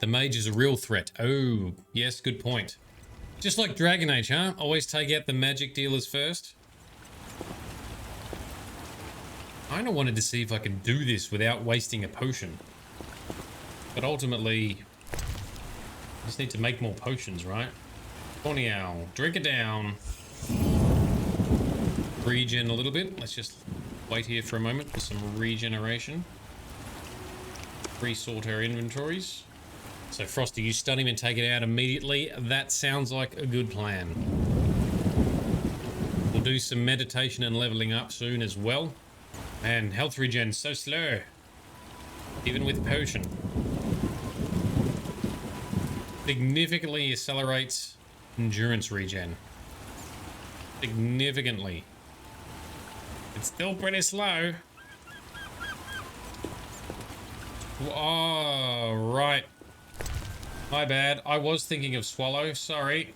The mage is a real threat. Oh, yes, good point. Just like Dragon Age, huh? Always take out the magic dealers first. I kinda wanted to see if I could do this without wasting a potion. But ultimately, I just need to make more potions, right? Horny Owl, drink it down. Regen a little bit. Let's just wait here for a moment for some regeneration. Resort our inventories. So Frosty, you stun him and take it out immediately. That sounds like a good plan. We'll do some meditation and leveling up soon as well. And health regen so slow. Even with potion. Significantly accelerates endurance regen. Significantly. It's still pretty slow. Oh, right. My bad. I was thinking of Swallow. Sorry.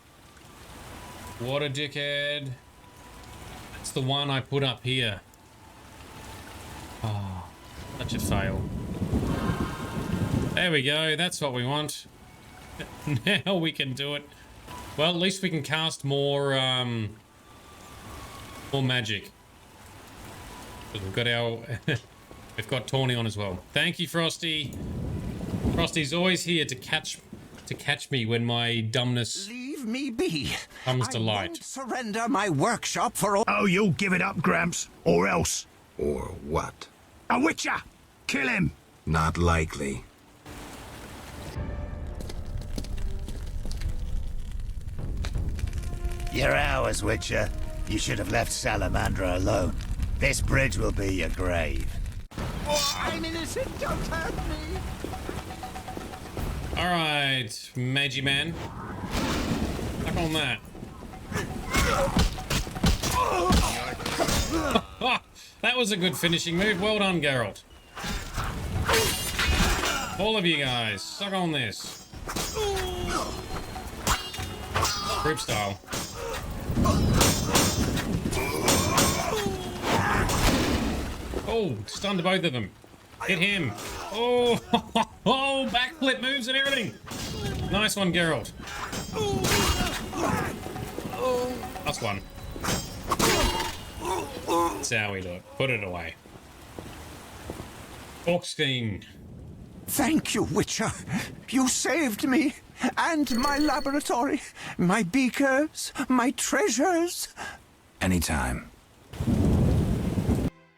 What a dickhead. That's the one I put up here. Oh, such a fail. There we go. That's what we want. Now we can do it. Well, at least we can cast more magic. We've got our... we've got Tawny on as well. Thank you, Frosty. Frosty's always here to catch me when my dumbness Leave me be. comes to I light. won't surrender my workshop for all... Oh, you'll give it up, Gramps, or else. Or what? A witcher! Kill him! Not likely. You're ours, Witcher. You should have left Salamandra alone. This bridge will be your grave. I'm innocent, don't hurt me. Alright, Magey Man. Back on that. That was a good finishing move. Well done, Geralt. All of you guys, suck on this. Group style. Oh, stunned both of them. Hit him. Oh, oh, backflip moves and everything. Nice one, Geralt. That's one. That's how we do it. Put it away. Orkskin. Thank you, Witcher. You saved me. And my laboratory. My beakers. My treasures. Anytime.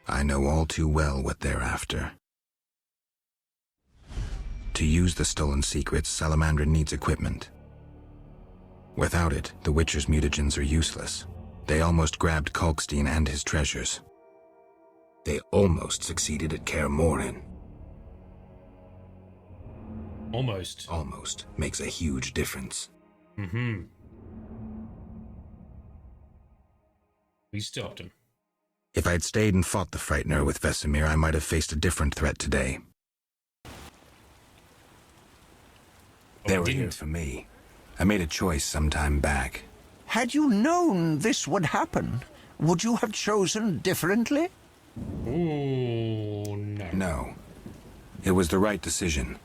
I know all too well what they're after. To use the stolen secrets, Salamandra needs equipment. Without it, the Witcher's mutagens are useless. They almost grabbed Kalkstein and his treasures. They almost succeeded at Kaer Morhen. Almost. Almost makes a huge difference. Mm-hmm. We stopped him. If I'd stayed and fought the Frightener with Vesemir, I might have faced a different threat today. They were here for me. I made a choice some time back. Had you known this would happen, would you have chosen differently? Ooh, no. No. It was the right decision,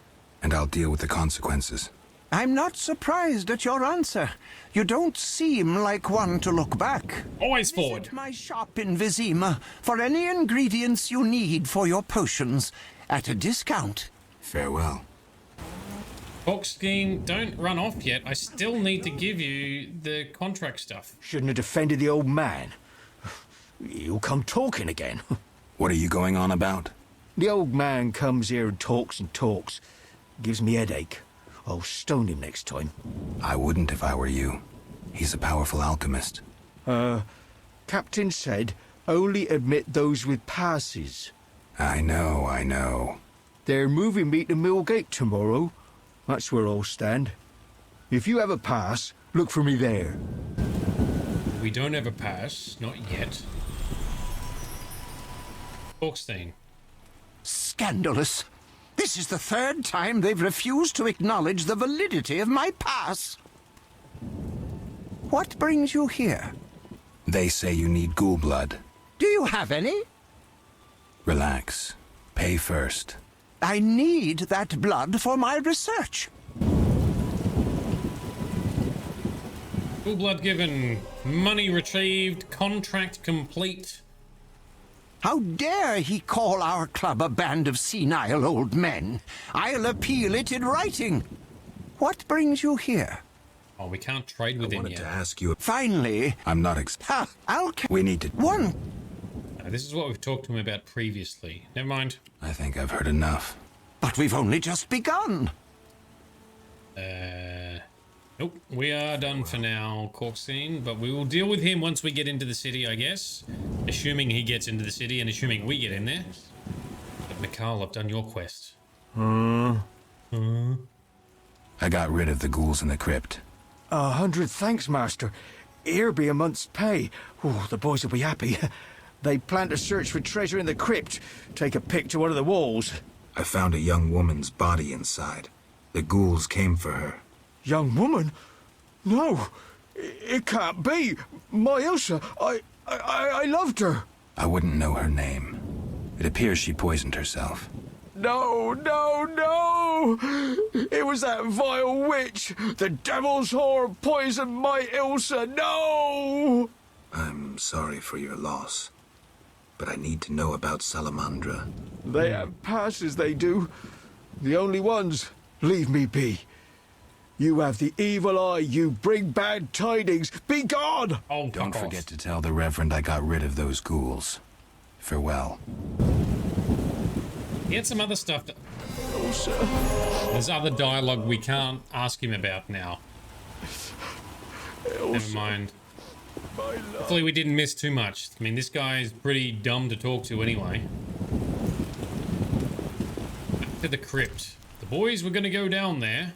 and I'll deal with the consequences. I'm not surprised at your answer. You don't seem like one to look back. Always forward. Visit my shop in Vesemir for any ingredients you need for your potions at a discount. Farewell. Orkskin, don't run off yet. I still need to give you the contract stuff. Shouldn't have defended the old man. He'll come talking again. What are you going on about? The old man comes here and talks. Gives me headache. I'll stone him next time. I wouldn't if I were you. He's a powerful alchemist. Captain said only admit those with passes. I know. They're moving me to Millgate tomorrow. That's where I'll stand. If you have a pass, look for me there. We don't have a pass. Not yet. Orkstein. Scandalous. This is the third time they've refused to acknowledge the validity of my pass. What brings you here? They say you need ghoul blood. Do you have any? Relax. Pay first. I need that blood for my research. Full blood given. Money retrieved. Contract complete. How dare he call our club a band of senile old men? I'll appeal it in writing. What brings you here? Oh, we can't trade with I him wanted to yet. ask you. Finally. I'm not Ha! We need to. One. This is what we've talked to him about previously. Never mind. I think I've heard enough. But we've only just begun. Nope. We are done for now, Corkscene, but we will deal with him once we get into the city, I guess. Assuming he gets into the city and assuming we get in there. But Mikhail, I've done your quest. I got rid of the ghouls in the crypt. 100 thanks, Master. Here be a month's pay. Oh, the boys will be happy. They plan to search for treasure in the crypt. Take a pic to one of the walls. I found a young woman's body inside. The ghouls came for her. Young woman? No, it can't be. My Ilsa, I loved her. I wouldn't know her name. It appears she poisoned herself. No, no, no! It was that vile witch! The devil's whore poisoned my Ilsa! No! I'm sorry for your loss, but I need to know about Salamandra. They have passes, they do. The only ones. Leave me be. You have the evil eye, you bring bad tidings. Be gone! Oh, Don't fuck forget off. to tell the Reverend I got rid of those ghouls. Farewell. He had some other stuff. Ilsa. There's other dialogue we can't ask him about now. Never mind. My love. Hopefully we didn't miss too much. I mean, this guy is pretty dumb to talk to anyway. Back to the crypt. The boys were going to go down there.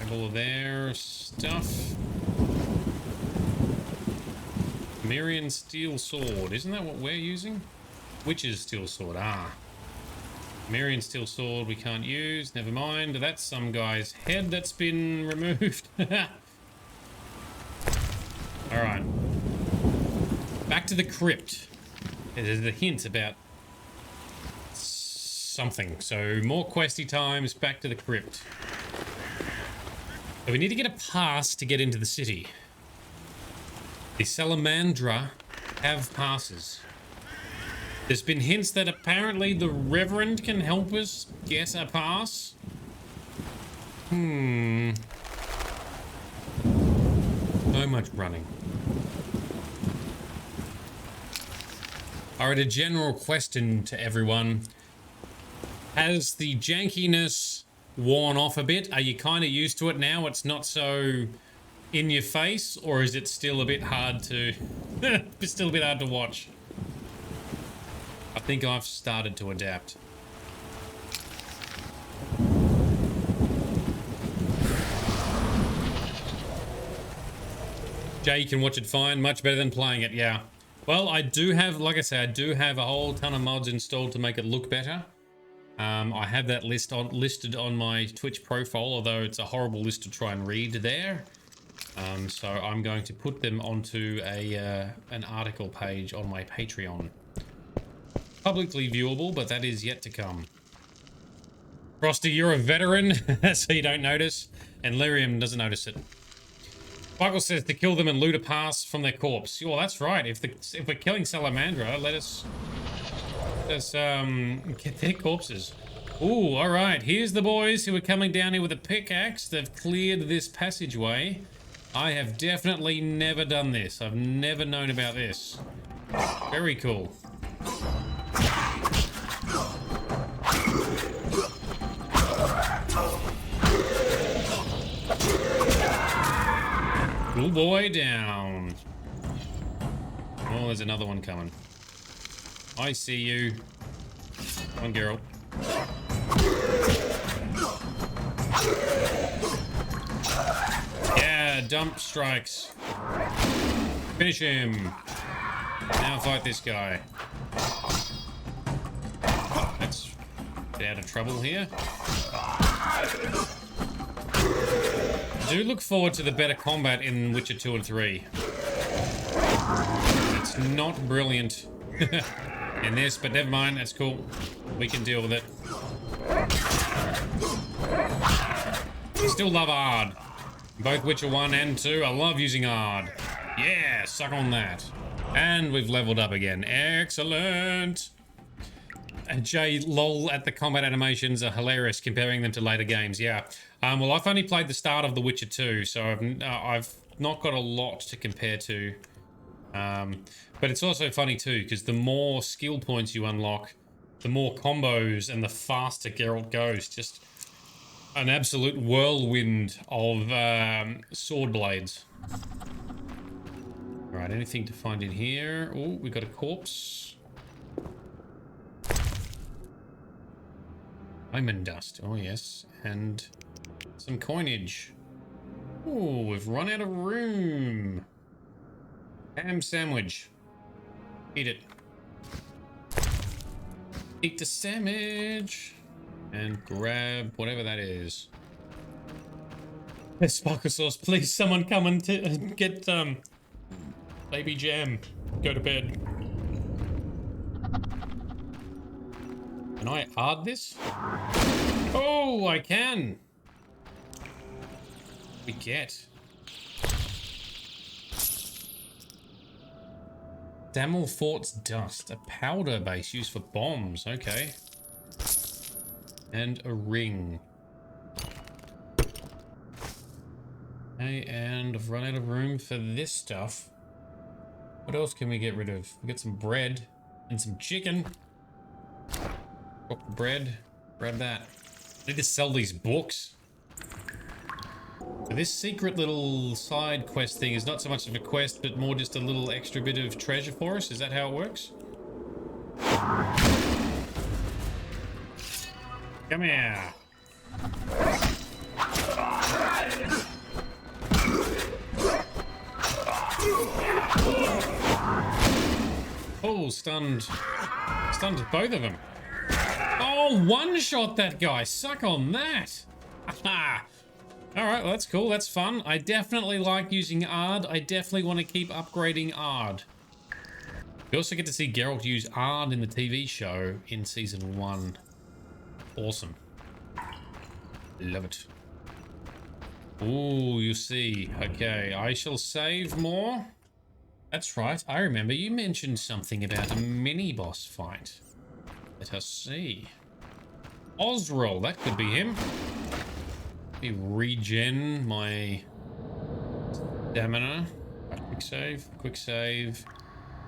Have all of their stuff. Merian steel sword. Isn't that what we're using? Witch's steel sword. Ah. Merian steel sword we can't use. Never mind. That's some guy's head that's been removed. Alright. Back to the crypt. There's a hint about something. So more questy times. Back to the crypt. So we need to get a pass to get into the city. The Salamandra have passes. There's been hints that apparently the Reverend can help us get a pass. So much running. Alright, a general question to everyone. Has the jankiness worn off a bit? Are you kind of used to it now? It's not so in your face, or is it still a bit hard to it's still a bit hard to watch? I think I've started to adapt. Jay, you can watch it fine, much better than playing it, yeah. Well, I do have, like I say, I do have a whole ton of mods installed to make it look better. I have that listed on my Twitch profile, although it's a horrible list to try and read there. So I'm going to put them onto an article page on my Patreon. Publicly viewable, but that is yet to come. Frosty, you're a veteran, so you don't notice, and Lyrium doesn't notice it. Michael says to kill them and loot a pass from their corpse. Well, that's right. If we're killing Salamandra, let us get their corpses. Ooh, all right. Here's the boys who are coming down here with a pickaxe. They've cleared this passageway. I have definitely never done this. I've never known about this. Very cool. Cool boy down. Oh, there's another one coming. I see you. Come on, Geralt. Yeah, dump strikes. Finish him. Now fight this guy. Let's get out of trouble here. I do look forward to the better combat in Witcher 2 and 3. It's not brilliant in this, but never mind, that's cool. We can deal with it. Still love Ard. Both Witcher 1 and 2, I love using Ard. Yeah, suck on that. And we've leveled up again. Excellent. And Jay, lol at the combat animations are hilarious comparing them to later games. Yeah. Well, I've only played the start of The Witcher 2, so I've not got a lot to compare to. But it's also funny too, because the more skill points you unlock, the more combos and the faster Geralt goes. Just an absolute whirlwind of sword blades. All right, anything to find in here? Oh, we got a corpse. Diamond dust. Oh yes, and some coinage. Oh, we've run out of room. Ham sandwich. Eat it. Eat the sandwich. And grab whatever that is. Hey, sparkle sauce, please someone come and get baby jam. Go to bed. Can I add this? Oh, I can. We get. Damelfort's dust, a powder base used for bombs. Okay. And a ring. Okay, and I've run out of room for this stuff. What else can we get rid of? We got some bread and some chicken. Got the bread. Grab that. I need to sell these books. So this secret little side quest thing is not so much of a quest, but more just a little extra bit of treasure for us. Is that how it works? Come here. Oh, stunned. Stunned both of them. Oh, one-shot that guy. Suck on that. Aha. Alright, well, that's cool. That's fun. I definitely like using Ard. I definitely want to keep upgrading Ard. We also get to see Geralt use Ard in the TV show in Season 1. Awesome. Love it. Ooh, you see. Okay, I shall save more. That's right. I remember you mentioned something about a mini-boss fight. Let us see. Osrol, that could be him. Let me regen my stamina. Quick save, quick save.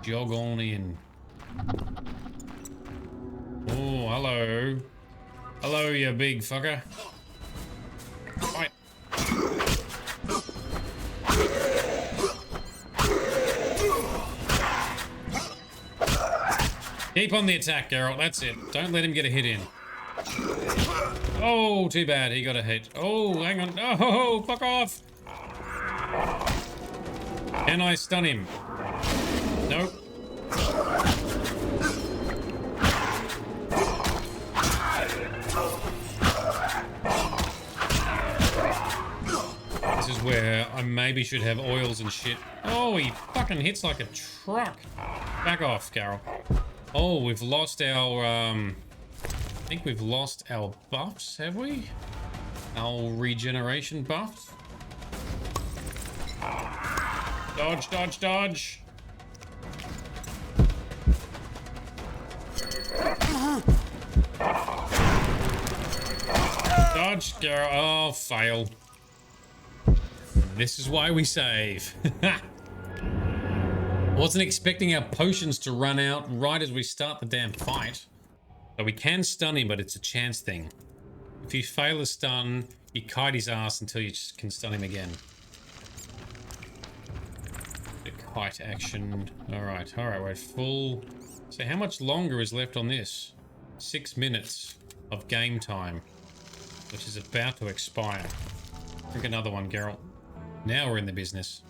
Jog on in. Oh, hello. Hello, you big fucker. Fight. Keep on the attack, Geralt. That's it. Don't let him get a hit in. Oh, too bad. He got a hit. Oh, hang on. Oh, fuck off. Can I stun him? Nope. This is where I maybe should have oils and shit. Oh, he fucking hits like a truck. Back off, Carol. Oh, we've lost our, I think we've lost our buffs, have we? Our regeneration buffs? Dodge, dodge, dodge! Dodge, girl. Oh, fail. This is why we save. Wasn't expecting our potions to run out right as we start the damn fight. So we can stun him, but it's a chance thing. If you fail a stun, you kite his ass until you just can stun him again. The kite action. Alright, we're at full. So how much longer is left on this? 6 minutes of game time, which is about to expire. Drink another one, Geralt. Now we're in the business.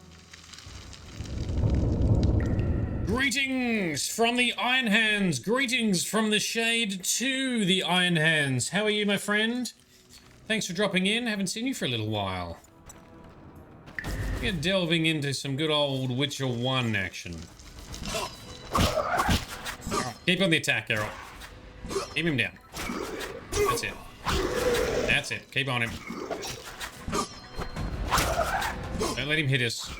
Greetings from the Iron Hands. Greetings from the Shade to the Iron Hands. How are you, my friend? Thanks for dropping in. Haven't seen you for a little while. We're delving into some good old Witcher 1 action. Right, keep on the attack, Geralt. Keep him down. That's it. That's it. Keep on him. Don't let him hit us.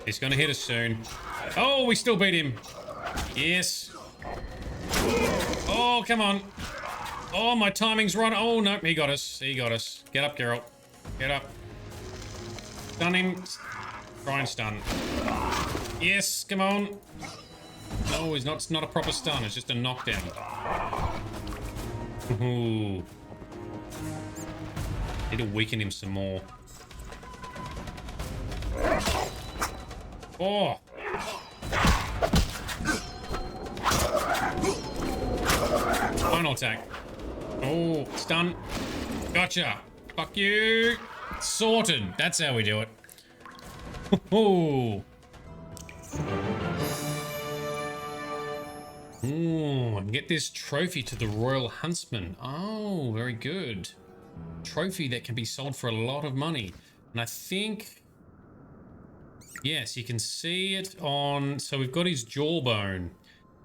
He's going to hit us soon. Oh, we still beat him. Yes. Oh, come on. Oh, my timing's right. Oh, no. He got us. He got us. Get up, Geralt. Get up. Stun him. Try and stun. Yes, come on. No, he's not. It's not a proper stun. It's just a knockdown. Ooh. Need to weaken him some more. Oh. Final attack. Oh, stun. Gotcha. Fuck you. Sorted. That's how we do it. Oh. Ooh, and get this trophy to the Royal Huntsman. Oh, very good. Trophy that can be sold for a lot of money. And I think... Yes, you can see it on... So we've got his jawbone.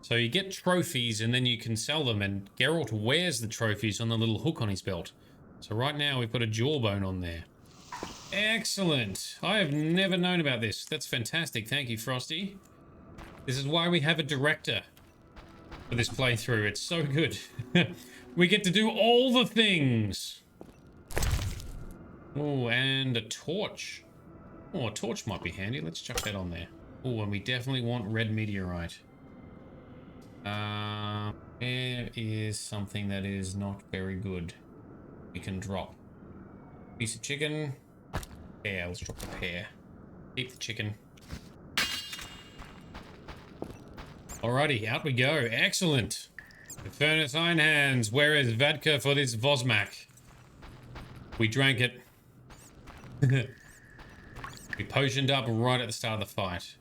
So you get trophies and then you can sell them. And Geralt wears the trophies on the little hook on his belt. So right now we've got a jawbone on there. Excellent. I have never known about this. That's fantastic. Thank you, Frosty. This is why we have a director for this playthrough. It's so good. We get to do all the things. Oh, and a torch. Oh, a torch might be handy. Let's chuck that on there. Oh, and we definitely want red meteorite. There is something that is not very good. We can drop. Piece of chicken. Yeah, let's drop the pear. Keep the chicken. Alrighty, out we go. Excellent. The furnace iron hands. Where is vodka for this Vosmak? We drank it. We potioned up right at the start of the fight.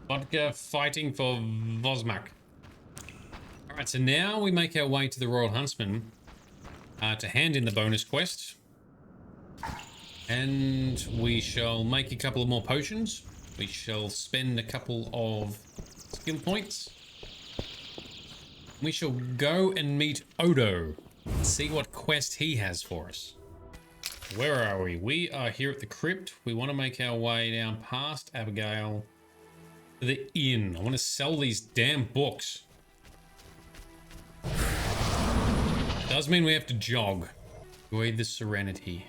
Vodka fighting for Vosmak. Alright, so now we make our way to the Royal Huntsman to hand in the bonus quest. And we shall make a couple of more potions. We shall spend a couple of skill points. We shall go and meet Odo. See what quest he has for us. Where are we? We are here at the crypt. We want to make our way down past Abigail to the inn. I want to sell these damn books. Does mean we have to jog. Avoid the serenity.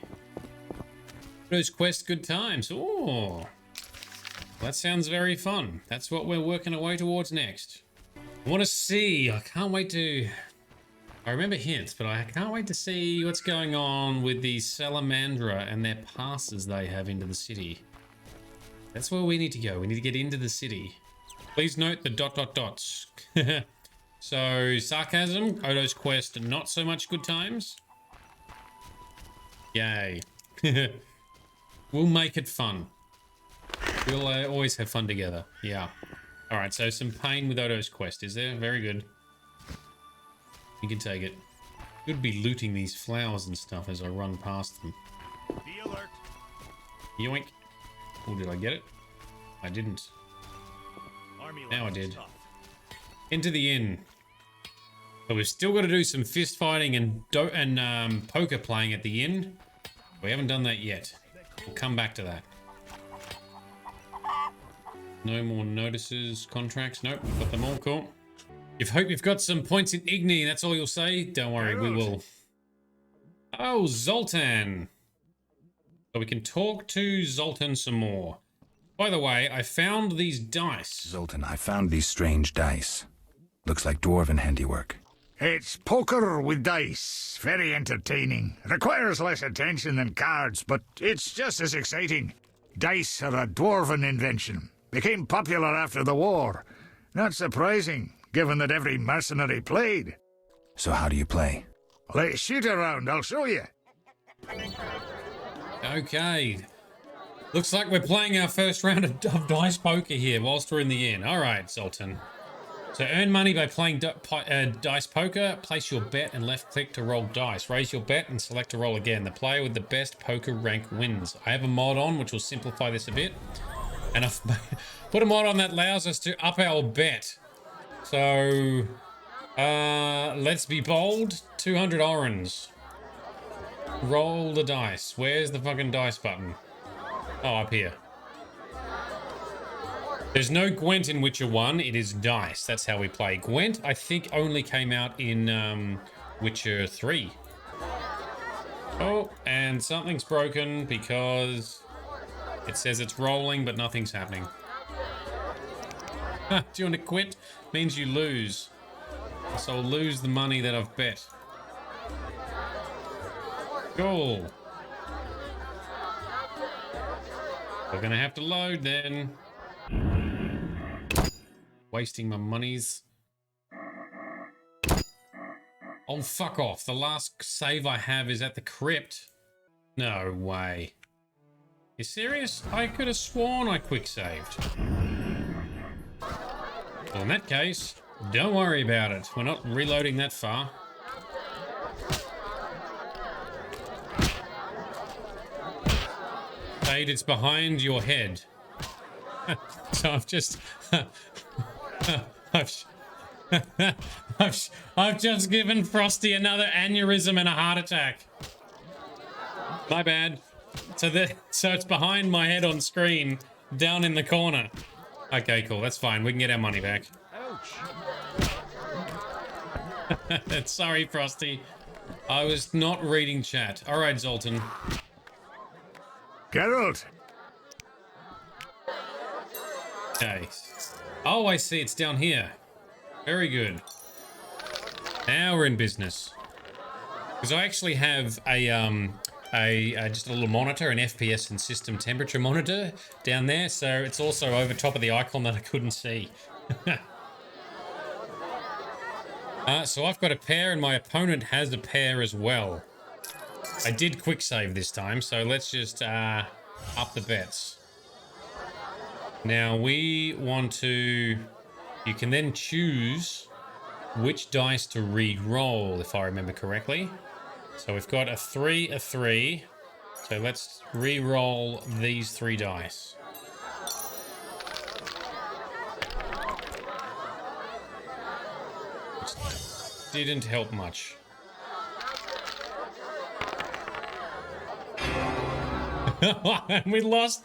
Those quests, good times. Oh, that sounds very fun. That's what we're working our way towards next. I want to see. I can't wait to... I remember hints, but I can't wait to see what's going on with the Salamandra and their passes they have into the city. That's where we need to go. We need to get into the city. Please note the ... dots. So, sarcasm, Odo's quest, not so much good times. Yay. We'll make it fun. We'll always have fun together. Yeah. Alright, so some pain with Odo's quest, is there? Very good. You can take it. Could be looting these flowers and stuff as I run past them. Be alert. Yoink. Oh, did I get it? I didn't. Now I did. Into the inn. But we've still got to do some fist fighting and poker playing at the inn. We haven't done that yet. We'll come back to that. No more notices, contracts. Nope, got them all. Cool. You hope you've got some points in Igni. That's all you'll say. Don't worry, we will. Oh, Zoltan. So we can talk to Zoltan some more. By the way, I found these dice. Zoltan, I found these strange dice. Looks like dwarven handiwork. It's poker with dice. Very entertaining. Requires less attention than cards, but it's just as exciting. Dice are a dwarven invention. Became popular after the war. Not surprising, given that every mercenary played. So how do you play? Let's shoot around, I'll show you. Okay. Looks like we're playing our first round of dice poker here whilst we're in the inn. All right, Zoltan. So earn money by playing dice poker. Place your bet and left click to roll dice. Raise your bet and select to roll again. The player with the best poker rank wins. I have a mod on which will simplify this a bit. And I've put a mod on that allows us to up our bet. So let's be bold. 200 orens. Roll the dice. Where's the fucking dice button? Oh, up here. There's no Gwent in Witcher 1. It is dice. That's how we play. Gwent, I think, only came out in Witcher 3. Oh, and something's broken because it says it's rolling, but nothing's happening. Do you want to quit? Means you lose. So I'll lose the money that I've bet. Cool. We're gonna have to load then. Wasting my monies. Oh, fuck off. The last save I have is at the crypt. No way. You serious? I could have sworn I quick saved. Well, in that case, don't worry about it. We're not reloading that far. Fade, it's behind your head. So I've just... I've just given Frosty another aneurysm and a heart attack. My bad. So it's behind my head on screen, down in the corner. Okay, cool. That's fine. We can get our money back. Ouch. Sorry, Frosty. I was not reading chat. All right, Zoltan. Geralt. Okay. Oh, I see. It's down here. Very good. Now we're in business. Because I actually have just a little monitor, an FPS and system temperature monitor down there, so it's also over top of the icon that I couldn't see. So I've got a pair and my opponent has a pair as well. I did quick save this time, so let's just up the bets. Now we want to... You can then choose which dice to re-roll, if I remember correctly. So we've got a 3, a 3. So let's re-roll these 3 dice. Which didn't help much. We lost...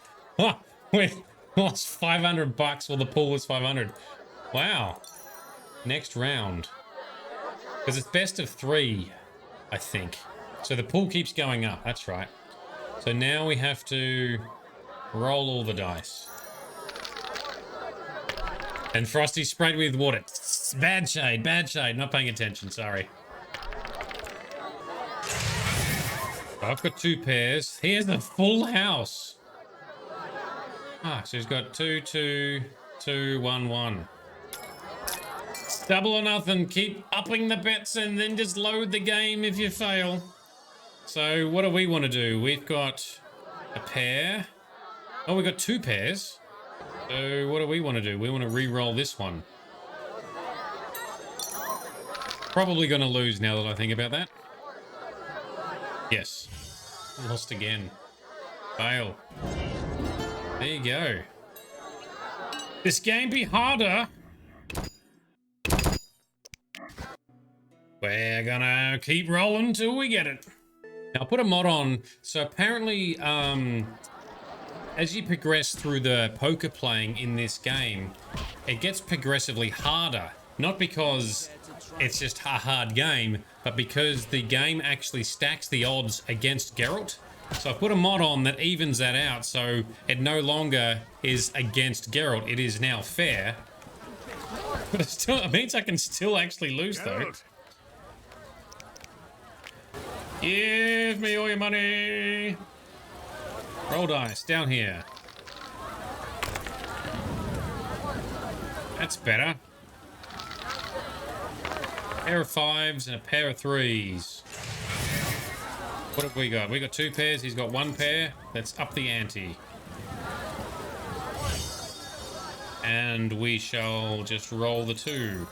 we lost 500 bucks. Well, the pool was 500. Wow. Next round. Because it's best of 3, I think. So the pool keeps going up. That's right. So now we have to roll all the dice. And Frosty sprayed with water. Bad shade, bad shade. Not paying attention, sorry. I've got 2 pairs. He has a full house. Ah, so he's got 2, 2, 2, 1, 1. Double or nothing. Keep upping the bets and then just load the game if you fail. So what do we want to do? We've got a pair. Oh, we've got 2 pairs. So what do we want to do? We want to re-roll this one. Probably going to lose now that I think about that. Yes. Lost again. Fail. There you go. This game be harder. We're gonna keep rolling till we get it. Now, I'll put a mod on. So apparently, as you progress through the poker playing in this game, it gets progressively harder. Not because it's just a hard game, but because the game actually stacks the odds against Geralt. So I put a mod on that evens that out, so it no longer is against Geralt. It is now fair. But it means I can still actually lose, though. Give me all your money. Roll dice down here. That's better. Pair of 5s and a pair of 3s. What have we got? We got 2 pairs. He's got 1 pair. Let's up the ante. And we shall just roll the 2.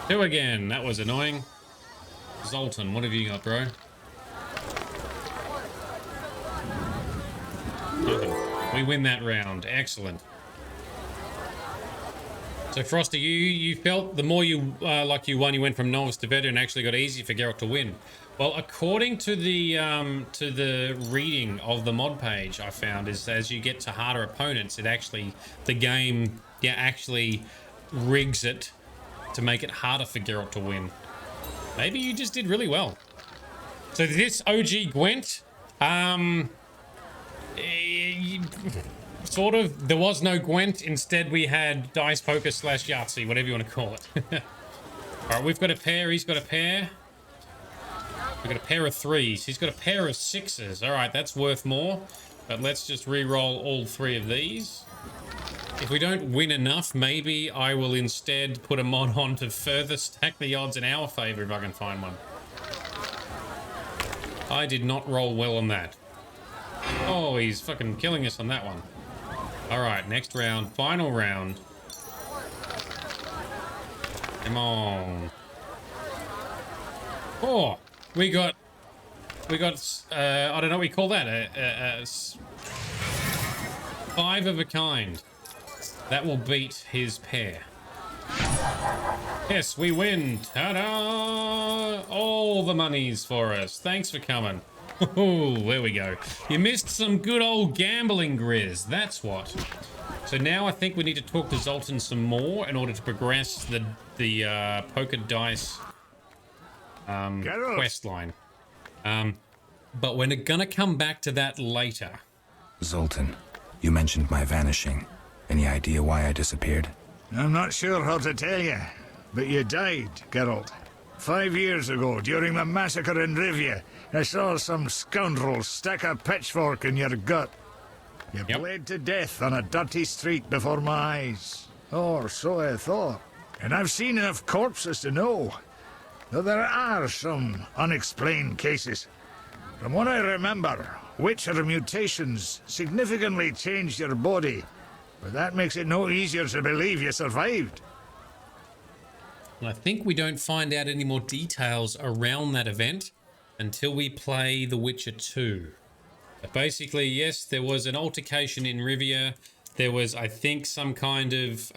2 again. That was annoying. Zoltan, what have you got, bro? Nothing. We win that round. Excellent. So Frosty, you felt the more you like you won, you went from novice to veteran, and actually got easier for Geralt to win. Well, according to the reading of the mod page, I found is as you get to harder opponents, the game actually rigs it to make it harder for Geralt to win. Maybe you just did really well. So this OG Gwent, sort of, there was no Gwent. Instead, we had Dice Poker / Yahtzee, whatever you want to call it. All right, we've got a pair. He's got a pair. We've got a pair of 3s. He's got a pair of 6s. All right, that's worth more. But let's just re-roll all 3 of these. If we don't win enough, maybe I will instead put a mod on to further stack the odds in our favor if I can find one. I did not roll well on that. Oh, he's fucking killing us on that one. All right, next round, final round. Come on. Oh, we got, I don't know what we call that, 5 of a kind. That will beat his pair. Yes, we win. Ta-da! All the money's for us. Thanks for coming. Oh, there we go. You missed some good old gambling, Grizz. That's what. So now I think we need to talk to Zoltan some more in order to progress the poker dice quest line. But we're gonna come back to that later. Zoltan, you mentioned my vanishing. Any idea why I disappeared? I'm not sure how to tell you, but you died, Geralt. 5 years ago, during the massacre in Rivia, I saw some scoundrel stick a pitchfork in your gut. You bled to death on a dirty street before my eyes. Or so I thought. And I've seen enough corpses to know that there are some unexplained cases. From what I remember, Witcher mutations significantly changed your body, but that makes it no easier to believe you survived. And I think we don't find out any more details around that event until we play The Witcher 2. But basically, yes, there was an altercation in Rivia. There was, I think, some kind of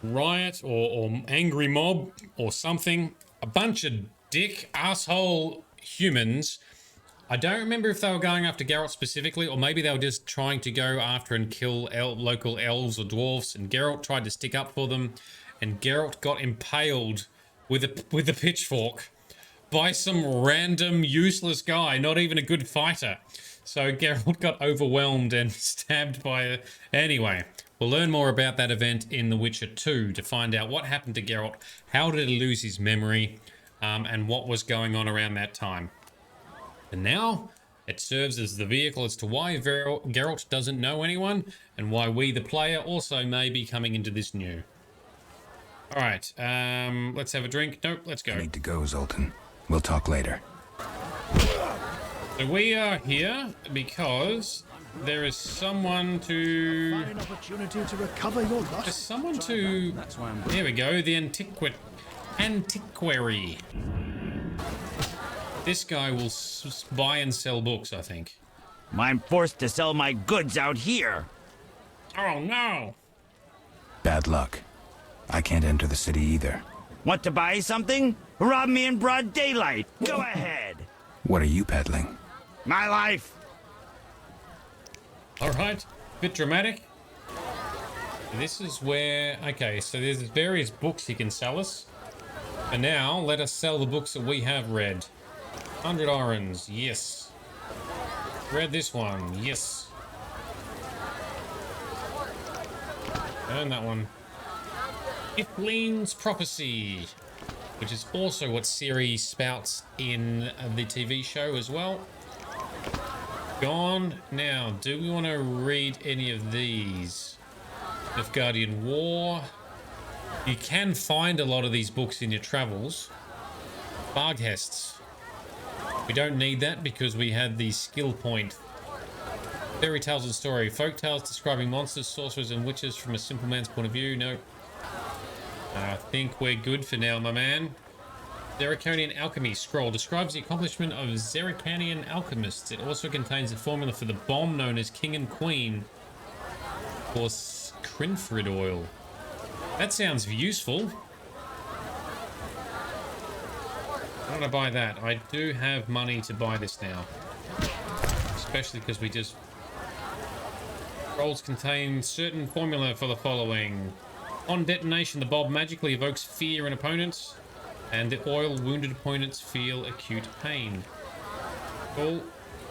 riot or angry mob or something. A bunch of asshole humans. I don't remember if they were going after Geralt specifically, or maybe they were just trying to go after and kill local elves or dwarfs, and Geralt tried to stick up for them, and Geralt got impaled with a pitchfork by some random useless guy, not even a good fighter. So Geralt got overwhelmed and stabbed by Anyway, we'll learn more about that event in The Witcher 2 to find out what happened to Geralt, how did he lose his memory, and what was going on around that time. And now, it serves as the vehicle as to why Geralt doesn't know anyone, and why we, the player, also may be coming into this new. Alright, let's have a drink. Nope, let's go. I need to go, Zoltan. We'll talk later. So we are here because there is someone to... An opportunity to recover your lost. There's someone to... There we go, the antiquary. This guy will buy and sell books, I think. I'm forced to sell my goods out here. Oh, no. Bad luck. I can't enter the city either. Want to buy something? Rob me in broad daylight. Go ahead. What are you peddling? My life. All right. Bit dramatic. This is where... Okay, so there's various books he can sell us. And now, let us sell the books that we have read. 100 orens, yes. Read this one, yes. And that one. Iflin's Prophecy, which is also what Ciri spouts in the TV show as well. Gone. Now, do we want to read any of these? Of Guardian War. You can find a lot of these books in your travels. Barghests. We don't need that because we had the skill point. Fairy tales and story. Folk tales describing monsters, sorcerers, and witches from a simple man's point of view. Nope. I think we're good for now, my man. Zerrikanian Alchemy Scroll describes the accomplishment of Zerrikanian alchemists. It also contains the formula for the bomb known as King and Queen. For Trinfrid oil. That sounds useful. Why don't I buy that? I do have money to buy this now. Especially because we just... Rolls contain certain formula for the following. On detonation, the bulb magically evokes fear in opponents, and the oil wounded opponents feel acute pain. Cool.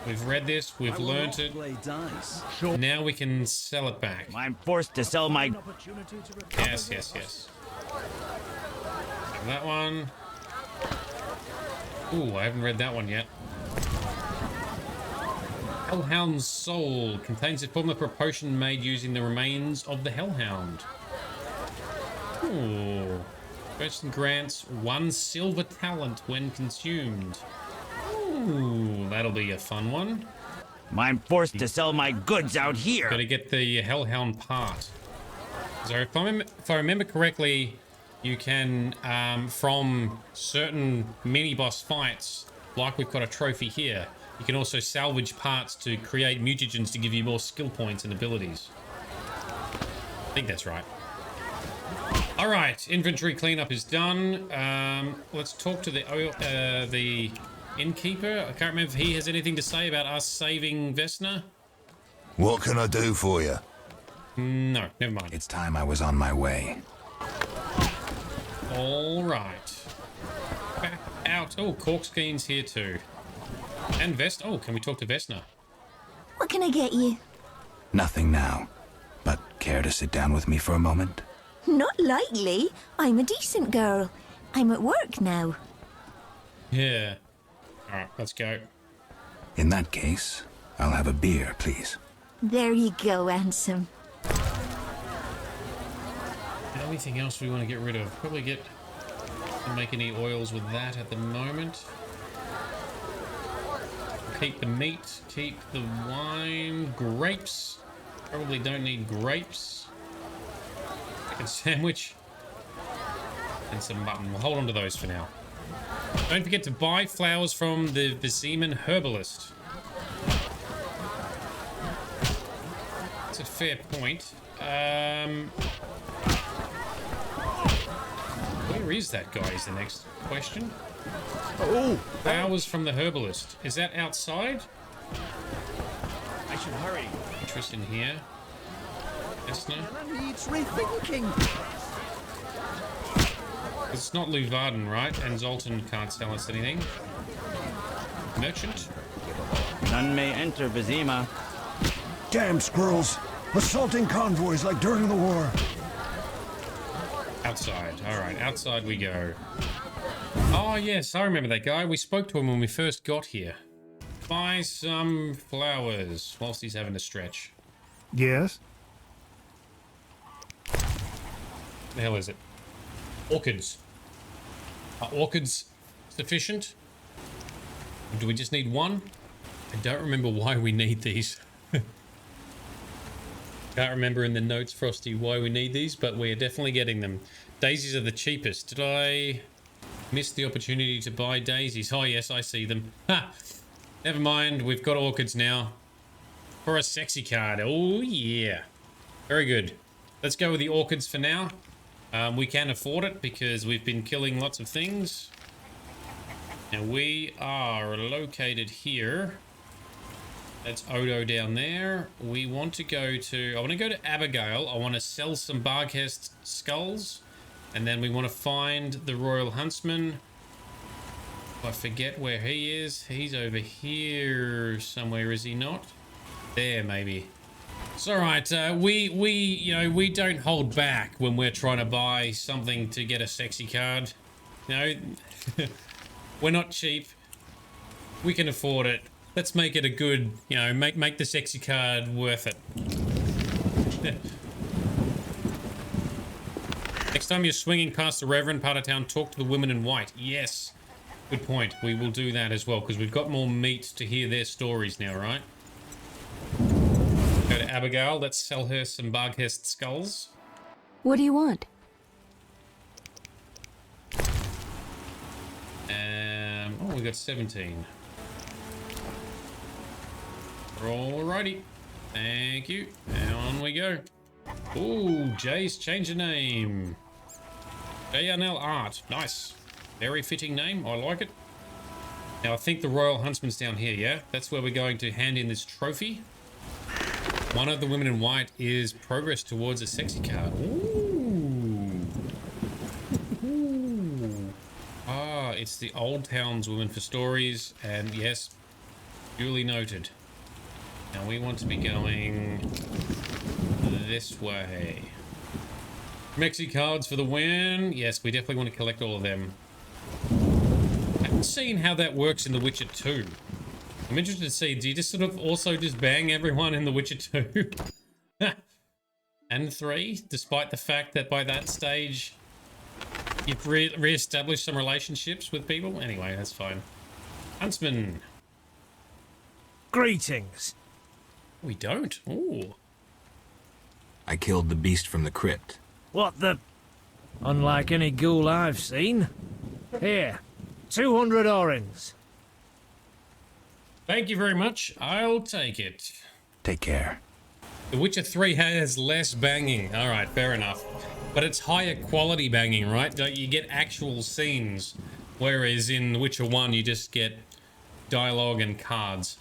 We've read this, we've learnt it. Now we can sell it back. I'm forced to sell my... Yes, yes, yes. Have that one. Ooh, I haven't read that one yet. Hellhound's Soul contains a formula for a potion made using the remains of the Hellhound. Ooh. Person grants 1 silver talent when consumed. Ooh, that'll be a fun one. I'm forced to sell my goods out here. Gotta get the Hellhound part. So if I remember correctly, you can, from certain mini-boss fights, like we've got a trophy here, you can also salvage parts to create mutagens to give you more skill points and abilities. I think that's right. Alright, inventory cleanup is done. Let's talk to the innkeeper. I can't remember if he has anything to say about us saving Vesna. What can I do for you? No, never mind. It's time I was on my way. Alright. Back out. Oh, Corkskeen's here too. And Vest. Oh, can we talk to Vesna? What can I get you? Nothing now, but care to sit down with me for a moment? Not likely. I'm a decent girl. I'm at work now. Yeah. Alright, let's go. In that case, I'll have a beer, please. There you go, handsome. Anything else we want to get rid of? Probably don't make any oils with that at the moment. Keep the meat, keep the wine, grapes. Probably don't need grapes. Chicken sandwich. And some mutton. We'll hold on to those for now. Don't forget to buy flowers from the Vesemir herbalist. That's a fair point. Where is that guy is the next question. Oh! Flowers from the herbalist. Is that outside? I should hurry. Triss in here. Vesna. Needs rethinking. It's not Luvarden, right? And Zoltan can't sell us anything. Merchant. None may enter Vesemir. Damn squirrels! Assaulting convoys like during the war. Outside. Alright, outside we go. Oh, yes, I remember that guy. We spoke to him when we first got here. Buy some flowers whilst he's having a stretch. Yes? The hell is it? Orchids. Are orchids sufficient? Do we just need one? I don't remember why we need these. Can't remember in the notes, Frosty, why we need these, but we are definitely getting them. Daisies are the cheapest. Did I miss the opportunity to buy daisies? Oh, yes, I see them. Ha! Never mind, we've got orchids now. For a sexy card. Oh, yeah. Very good. Let's go with the orchids for now. We can afford it because we've been killing lots of things. Now, we are located here. That's Odo down there. We want to go to... I want to go to Abigail. I want to sell some ÄvÄrd skulls. And then we want to find the Royal Huntsman. I forget where he is. He's over here somewhere, is he not? There, maybe. It's all right. We don't hold back when we're trying to buy something to get a sexy card. You know, we're not cheap. We can afford it. Let's make it a good, make the sexy card worth it. Next time you're swinging past the Reverend part of town, talk to the women in white. Yes. Good point. We will do that as well, because we've got more meat to hear their stories now, right? Go to Abigail. Let's sell her some ÄvÄrd skulls. What do you want? Oh, we got 17. Alrighty. Thank you. And on we go. Ooh, Jay's changed the name. JNL Art. Nice. Very fitting name. I like it. Now, I think the Royal Huntsman's down here, yeah? That's where we're going to hand in this trophy. One of the women in white is progress towards a sexy card. Ooh. Ooh. Ah, it's the Old Townswoman for stories. And yes, duly noted. Now, we want to be going this way. Mexi cards for the win. Yes, we definitely want to collect all of them. I haven't seen how that works in The Witcher 2. I'm interested to see, do you just sort of also just bang everyone in The Witcher 2? And 3, despite the fact that by that stage you've re-established some relationships with people? Anyway, that's fine. Huntsman. Greetings. We don't. Ooh. I killed the beast from the crypt. What the... Unlike any ghoul I've seen. Here, 200 orens. Thank you very much. I'll take it. Take care. The Witcher 3 has less banging. All right, fair enough. But it's higher quality banging, right? Don't you get actual scenes? Whereas in The Witcher 1, you just get dialogue and cards.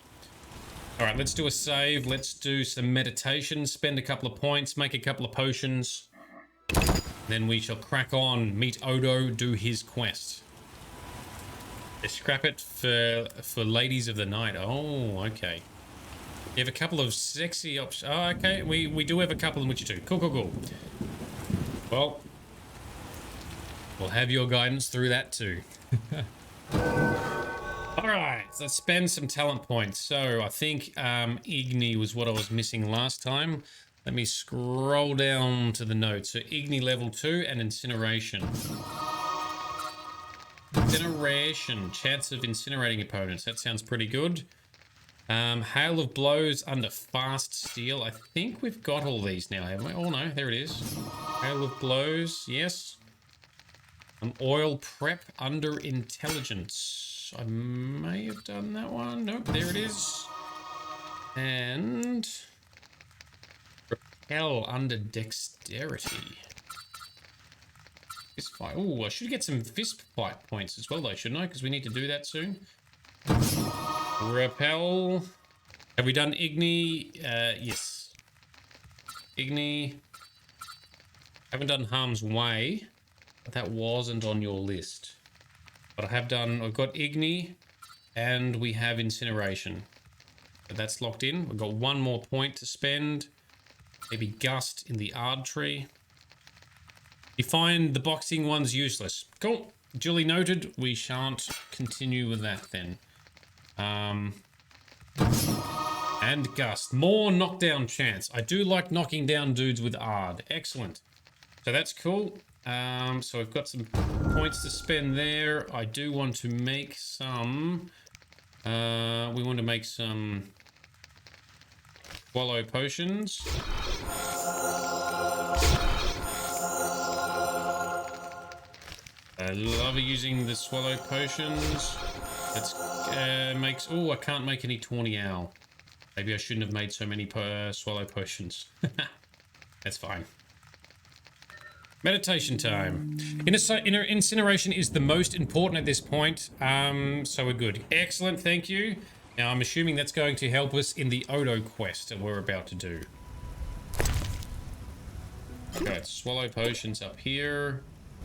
All right, let's do a save. Let's do some meditation. Spend a couple of points. Make a couple of potions. Then we shall crack on. Meet Odo. Do his quest. Scrap it for Ladies of the Night. Oh, okay. You have a couple of sexy options. Oh, okay. We do have a couple in Witcher 2. Cool, cool, cool. Well, we'll have your guidance through that too. Alright, let's spend some talent points. So, I think Igni was what I was missing last time. Let me scroll down to the notes. So, Igni level 2 and Incineration. Incineration. Chance of incinerating opponents. That sounds pretty good. Hail of Blows under Fast Steel. I think we've got all these now, haven't we? Oh no, there it is. Hail of Blows, yes. Oil Prep under Intelligence. I may have done that one. Nope, there it is. And Repel under Dexterity. Fist fight. Oh, I should get some fist fight points as well, though, shouldn't I? Because we need to do that soon. Repel. Have we done Igni? Yes. Igni. Haven't done Harm's Way, but that wasn't on your list. But I have done, I've got Igni and we have Incineration. So that's locked in. We've got one more point to spend. Maybe Gust in the Ard Tree. You find the boxing one's useless. Cool. Duly noted. We shan't continue with that then. And Gust. More knockdown chance. I do like knocking down dudes with Ard. Excellent. So that's cool. So we've got some points to spend there. I do want to make some... we want to make some... Swallow potions. I love using the swallow potions. Let's makes. Oh, I can't make any tawny owl. Maybe I shouldn't have made so many swallow potions. That's fine. Meditation time. Incineration is the most important at this point. So we're good. Excellent, thank you. Now I'm assuming that's going to help us in the Odo quest that we're about to do. Okay, swallow potions up here.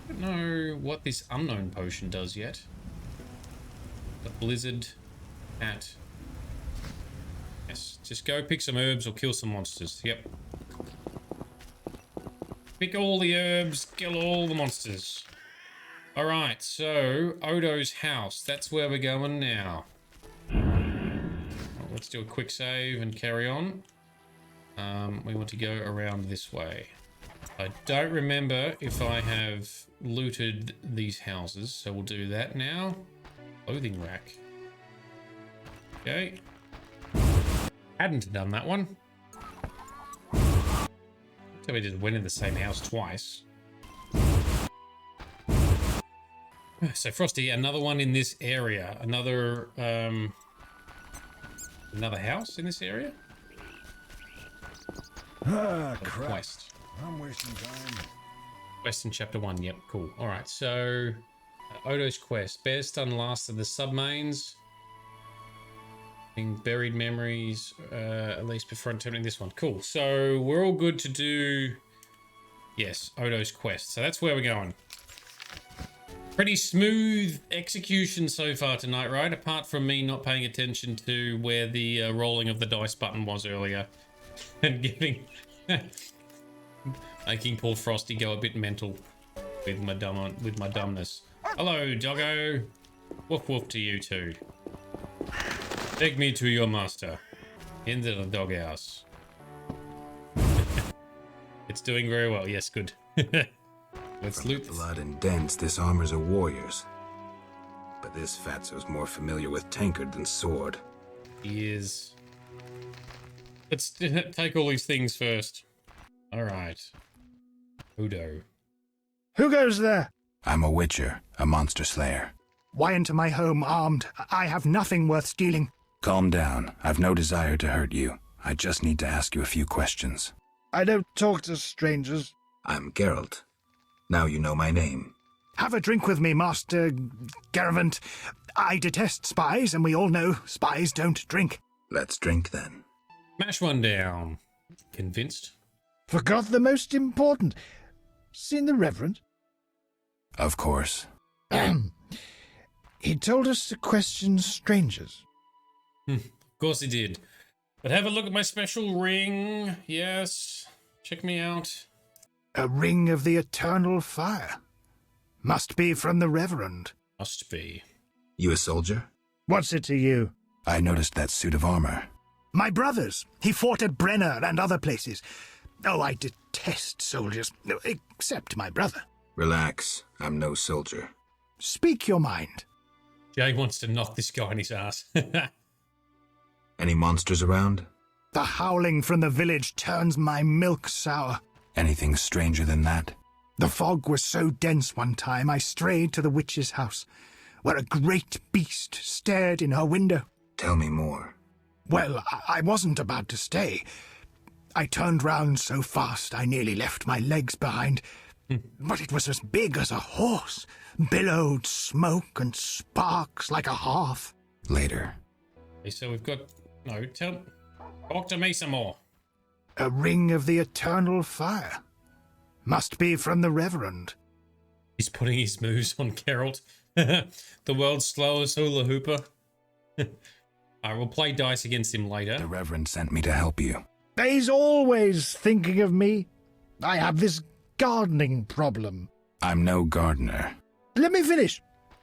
I don't know what this unknown potion does yet. The blizzard hat. Yes, just go pick some herbs or kill some monsters. Yep. Pick all the herbs, kill all the monsters. Alright, so Odo's house. That's where we're going now. Well, let's do a quick save and carry on. We want to go around this way. I don't remember if I have looted these houses, so we'll do that now. Clothing rack. Okay. Hadn't done that one. So we just went in the same house twice. So Frosty, another one in this area. Another house in this area? Quest. I'm wasting time. Quest in chapter 1. Yep, cool. All right, so Odo's quest. Bear stun last of the submains. Buried memories, at least before turning this one. Cool. So we're all good to do. Yes, Odo's quest. So that's where we're going. Pretty smooth execution so far tonight, right? Apart from me not paying attention to where the rolling of the dice button was earlier, and making poor Frosty go a bit mental with my dumbness. Hello, doggo. Woof woof to you too. Take me to your master. Into the doghouse. It's doing very well. Yes, good. Let's From loot the blood and dents, this armor's a warrior's. But this fatso's more familiar with tankard than sword. He is. Let's take all these things first. Alright. Udo. Who goes there? I'm a witcher, a monster slayer. Why into my home armed? I have nothing worth stealing. Calm down. I've no desire to hurt you. I just need to ask you a few questions. I don't talk to strangers. I'm Geralt. Now you know my name. Have a drink with me, Master Geralt. I detest spies, and we all know spies don't drink. Let's drink then. Mash one down. Convinced? Forgot the most important. Seen the Reverend? Of course. He told us to question strangers. Of course he did. But have a look at my special ring. Yes. Check me out. A ring of the eternal fire. Must be from the Reverend. Must be. You a soldier? What's it to you? I noticed that suit of armor. My brother's. He fought at Brenner and other places. Oh, I detest soldiers. Except my brother. Relax. I'm no soldier. Speak your mind. Jay wants to knock this guy on his ass. Any monsters around? The howling from the village turns my milk sour. Anything stranger than that? The fog was so dense one time I strayed to the witch's house, where a great beast stared in her window. Tell me more. Well, I wasn't about to stay. I turned round so fast I nearly left my legs behind. But it was as big as a horse, billowed smoke and sparks like a hearth. Later. Okay, so we've got... No, talk to me some more. A ring of the eternal fire. Must be from the Reverend. He's putting his moves on Geralt. The world's slowest hula hooper. I will play dice against him later. The Reverend sent me to help you. He's always thinking of me. I have this gardening problem. I'm no gardener. Let me finish.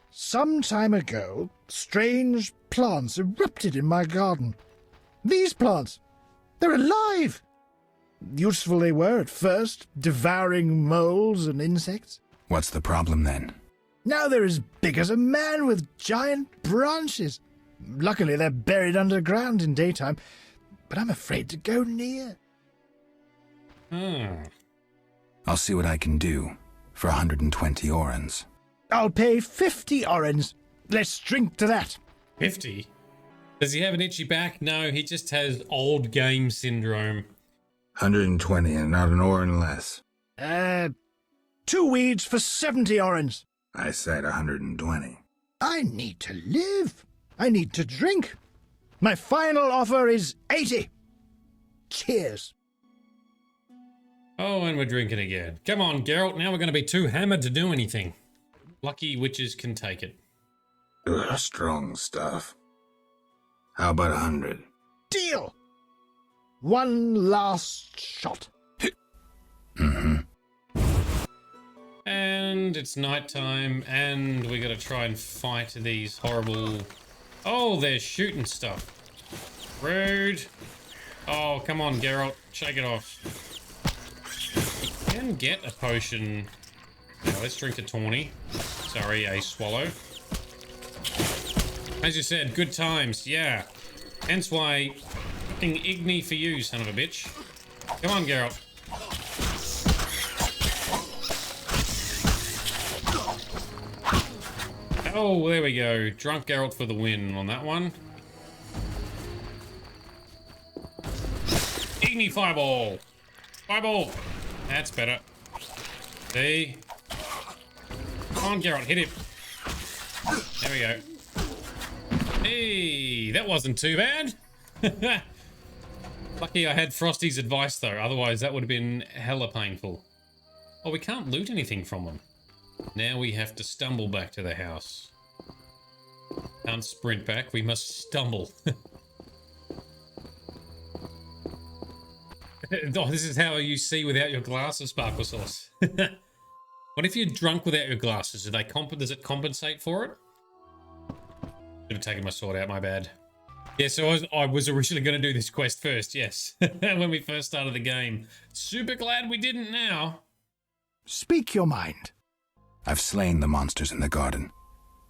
Some time ago, strange plants erupted in my garden. These plants, they're alive. Useful they were at first, devouring moles and insects. What's the problem then? Now they're as big as a man with giant branches. Luckily, they're buried underground in daytime, but I'm afraid to go near. I'll see what I can do for 120 orens. I'll pay 50 orens. Let's drink to that. 50? Does he have an itchy back? No, he just has old game syndrome. 120 and not an oren less. 2 weeds for 70 orens. I said 120. I need to live. I need to drink. My final offer is 80. Cheers. Oh, and we're drinking again. Come on, Geralt. Now we're going to be too hammered to do anything. Lucky witches can take it. Ugh, strong stuff. How about 100? Deal. One last shot. And it's nighttime, and we got to try and fight these horrible... Oh, they're shooting stuff. Rude. Oh, come on, Geralt. Shake it off. You can get a potion. Now, let's drink a tawny. Sorry, a swallow. As you said, good times, yeah. Hence why, fucking Igni for you, son of a bitch. Come on, Geralt. Oh, there we go. Drunk Geralt for the win on that one. Igni Fireball. Fireball! That's better. See? Come on, Geralt, hit him. There we go. Hey, that wasn't too bad. Lucky I had Frosty's advice, though. Otherwise, that would have been hella painful. Oh, we can't loot anything from them. Now we have to stumble back to the house. Can't sprint back. We must stumble. Oh, this is how you see without your glasses, Sparkle Sauce. What if you're drunk without your glasses? Does it compensate for it? Should have taken my sword out, my bad. Yeah, so I was originally going to do this quest first, yes. When we first started the game. Super glad we didn't now. Speak your mind. I've slain the monsters in the garden.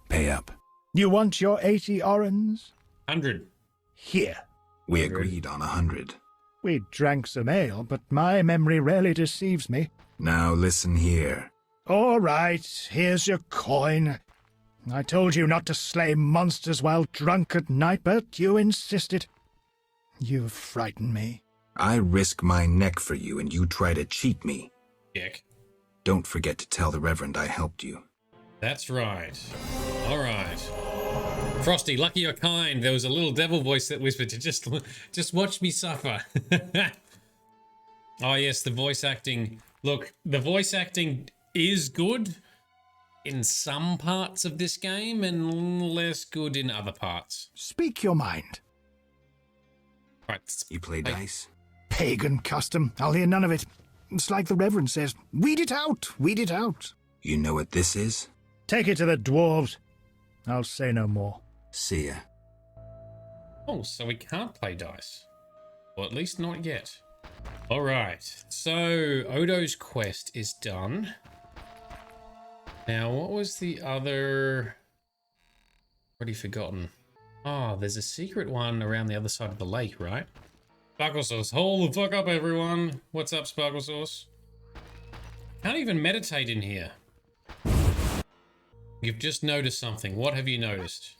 Pay up. You want your 80 orens? 100. Here. We agreed on 100. We drank some ale, but my memory rarely deceives me. Now listen here. All right, here's your coin. I told you not to slay monsters while drunk at night, but you insisted. You frighten me. I risk my neck for you, and you try to cheat me. Dick. Don't forget to tell the Reverend I helped you. That's right. All right. Frosty, lucky you're kind. There was a little devil voice that whispered to just watch me suffer. Oh yes, the voice acting. Look, the voice acting is good in some parts of this game and less good in other parts. Speak your mind. Right. You play dice? Pagan custom. I'll hear none of it. It's like the Reverend says, weed it out, weed it out. You know what this is? Take it to the dwarves. I'll say no more. See ya. Oh, so we can't play dice. Or at least not yet. Alright, so Odo's quest is done. Now, what was the other... Already forgotten. Oh, there's a secret one around the other side of the lake, right? Sparkle Sauce, hold the fuck up, everyone. What's up, Sparkle Sauce? Can't even meditate in here. You've just noticed something. What have you noticed?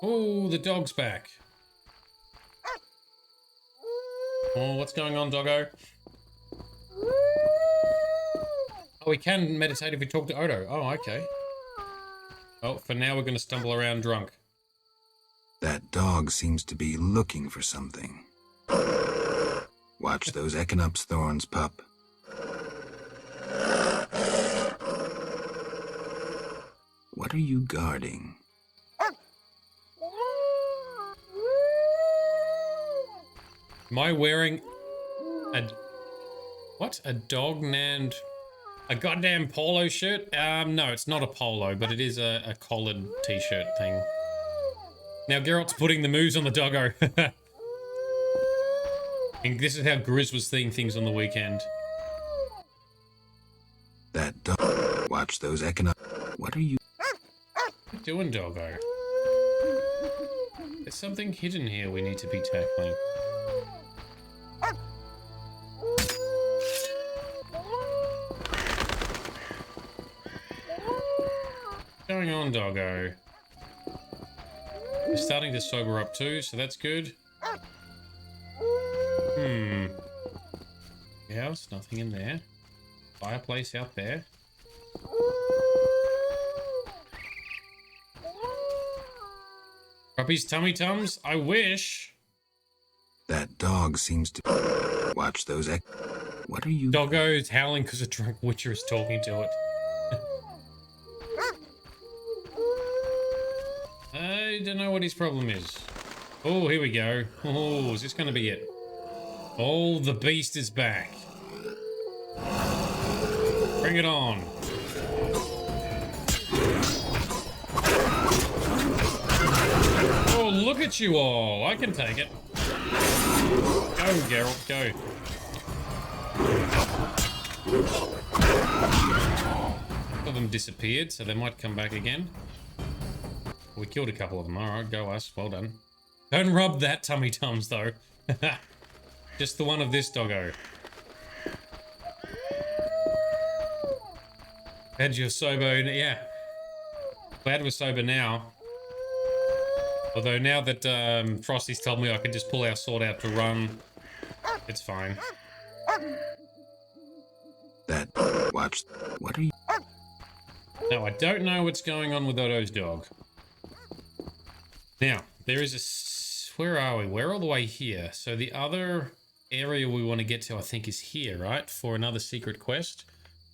Oh, the dog's back. Oh, what's going on, doggo? Oh, we can meditate if we talk to Odo. Oh, okay. Oh, for now we're going to stumble around drunk. That dog seems to be looking for something. Watch those Echinop's thorns, pup. What are you guarding? Am I wearing a... What? A dog named... A goddamn polo shirt? No, it's not a polo, but it is a collared t-shirt thing. Now Geralt's putting the moves on the doggo. And this is how Grizz was seeing things on the weekend. That dog. Watch those Echinop. What are you... What are you doing, doggo? There's something hidden here we need to be tackling. What's going on, doggo? You're starting to sober up too, so that's good. House, nothing in there. Fireplace out there. Puppy's tummy tums? I wish. That dog seems to... Watch those What are you... Doggo's howling because a drunk witcher is talking to it. I don't know what his problem is. Oh, here we go. Oh, is this going to be it? Oh, the beast is back. Bring it on. Oh, look at you all. I can take it. Go, Geralt, go. Some of them disappeared, so they might come back again. We killed a couple of them. Alright, go us. Well done. Don't rub that tummy tums, though. Just the one of this doggo. Glad you're sober. Yeah. Glad we're sober now. Although now that Frosty's told me I can just pull our sword out to run, it's fine. Watch. What are you? No, I don't know what's going on with Odo's dog. Now, there is a... Where are we? We're all the way here. So the other area we want to get to, I think, is here, right? For another secret quest.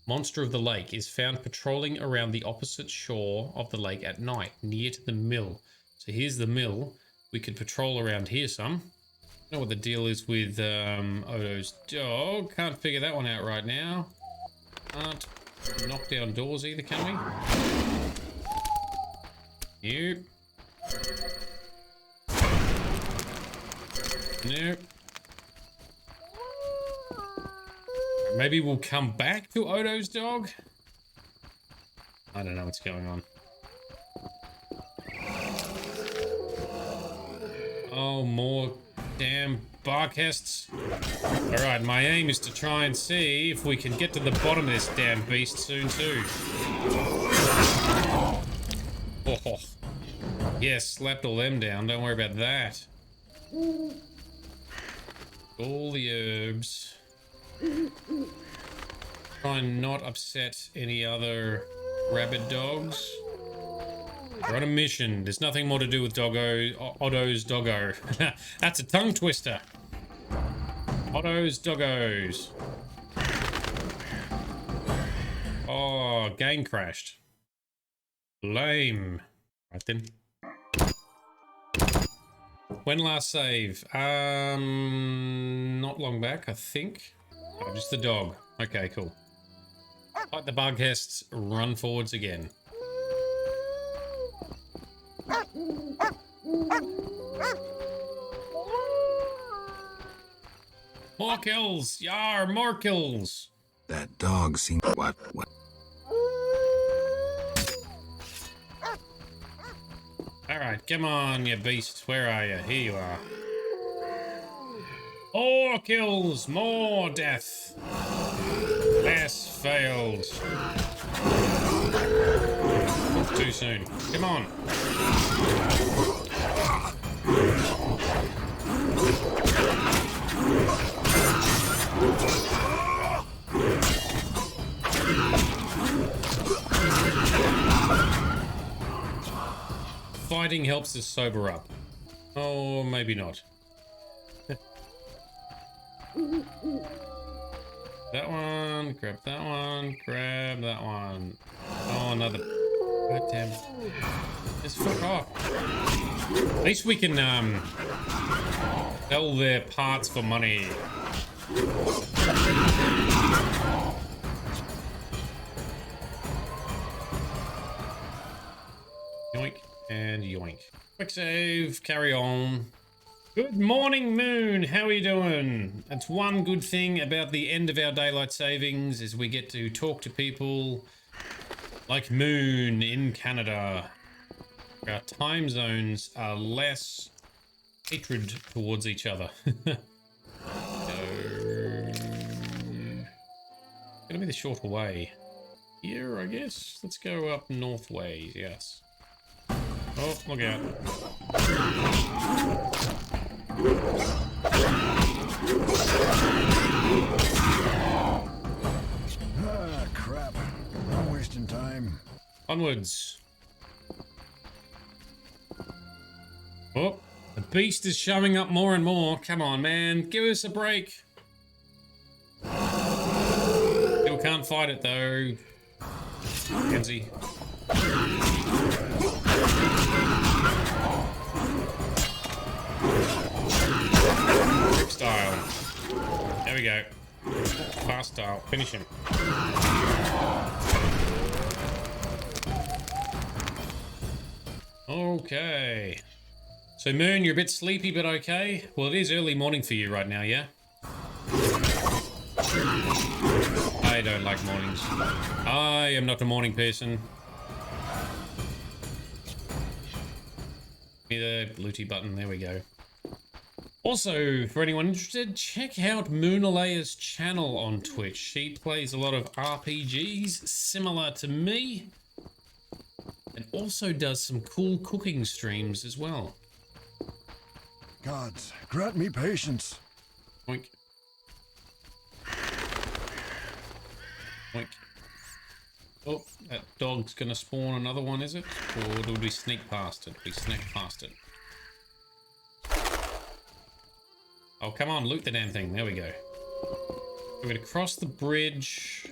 Monster of the Lake is found patrolling around the opposite shore of the lake at night, near to the mill. So here's the mill. We could patrol around here some. I don't know what the deal is with Odo's dog. Can't figure that one out right now. Can't knock down doors either, can we? Nope. Nope. Maybe we'll come back to Odo's dog? I don't know what's going on. Oh, more damn barkests. Alright, my aim is to try and see if we can get to the bottom of this damn beast soon too. Oh. Yes, slapped all them down. Don't worry about that. All the herbs. Try and not upset any other rabid dogs. We're on a mission. There's nothing more to do with Odo's doggo. That's a tongue twister. Odo's doggos. Oh, game crashed. Lame. Right then. When last save? Not long back, I think. Oh, just the dog. Okay, cool. Fight the bughests, run forwards again. More kills! Yar, more kills! That dog seems... What? Alright, come on, you beast. Where are you? Here you are. More kills, more death. Less failed. Too soon. Come on. Fighting helps us sober up. Oh, maybe not. That one, grab that one, grab that one. Oh, another. God damn. Just fuck off. At least we can sell their parts for money. Yoink and yoink. Quick save, carry on. Good morning, Moon. How are you doing? That's one good thing about the end of our daylight savings is we get to talk to people like Moon in Canada. Our time zones are less hatred towards each other. Gonna be the shorter way. Here, I guess. Let's go up north ways, yes. Oh, look out. Ah, crap. I'm wasting time. Onwards. Oh, the beast is showing up more and more. Come on, man. Give us a break. Still can't fight it, though. Kenzie. Grip style. There we go. Fast style. Finish him. Okay. So, Moon, you're a bit sleepy, but okay? Well, it is early morning for you right now, yeah? I don't like mornings. I am not a morning person. Give me the looty button. There we go. Also, for anyone interested, check out Moonalaya's channel on Twitch. She plays a lot of RPGs similar to me. And also does some cool cooking streams as well. Gods, grant me patience. Oink. Oink. Oh, that dog's gonna spawn another one, is it? Or do we sneak past it? We sneak past it. Oh, come on, loot the damn thing. There we go. We're gonna cross the bridge.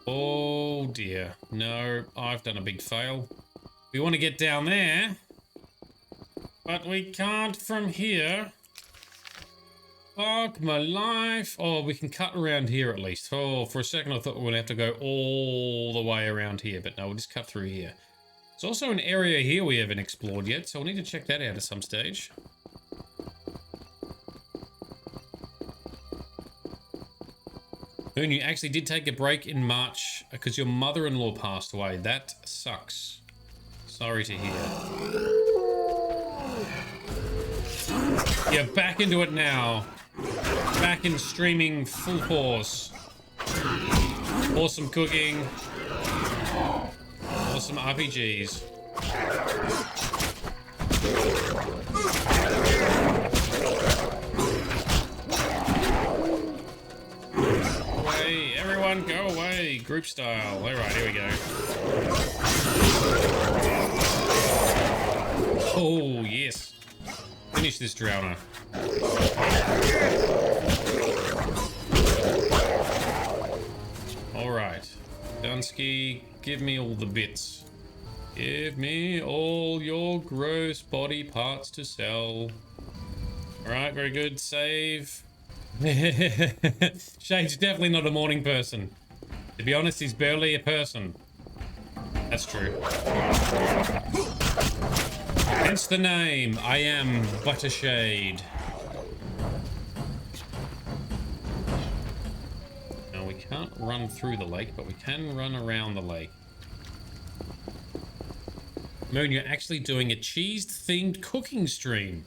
Oh dear. No, I've done a big fail. We want to get down there, but we can't from here. Fuck my life. Oh, we can cut around here at least. Oh, for a second I thought we were gonna have to go all the way around here, but no, we'll just cut through here. There's also an area here we haven't explored yet, so we'll need to check that out at some stage. Moon, you actually did take a break in March because your mother-in-law passed away. That sucks. Sorry to hear. Yeah, back into it now. Back in streaming full force. Awesome cooking. Awesome RPGs. Away, everyone go away. Group style. Alright, here we go. Oh, yes. Finish this drowner. Alright. Dunsky, give me all the bits. Give me all your gross body parts to sell. Alright, very good. Save. Shade's definitely not a morning person. To be honest, he's barely a person. That's true. Hence the name. I am but a shade. Now we can't run through the lake, but we can run around the lake. Moon, you're actually doing a cheese-themed cooking stream.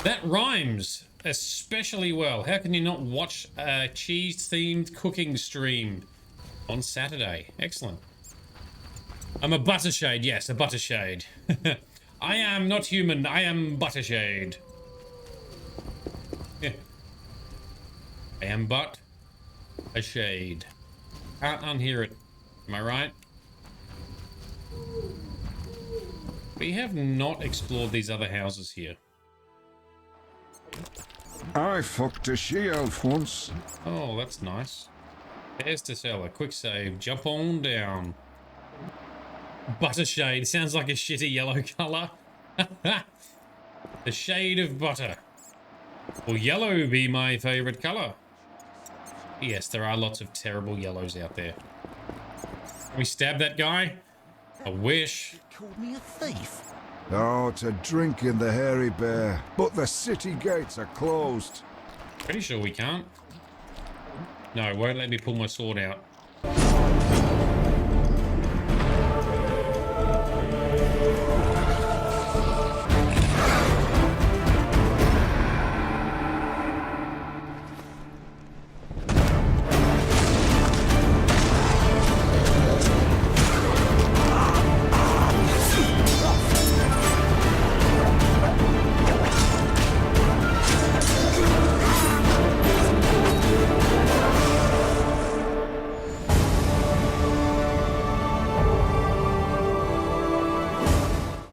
That rhymes especially well. How can you not watch a cheese-themed cooking stream on Saturday? Excellent. I'm a buttershade. Yes, a buttershade. I am not human. I am buttershade. Yeah. I am but a shade. Can't unhear it. Am I right? We have not explored these other houses here. I fucked a she-elf once. Oh, that's nice. There's to sell. A quick save. Jump on down. Butter shade. Sounds like a shitty yellow colour. The shade of butter. Will yellow be my favourite colour? Yes, there are lots of terrible yellows out there. Can we stab that guy? I wish. Called me a thief. Oh, to drink in the hairy bear. But the city gates are closed. Pretty sure we can't. No, it won't let me pull my sword out.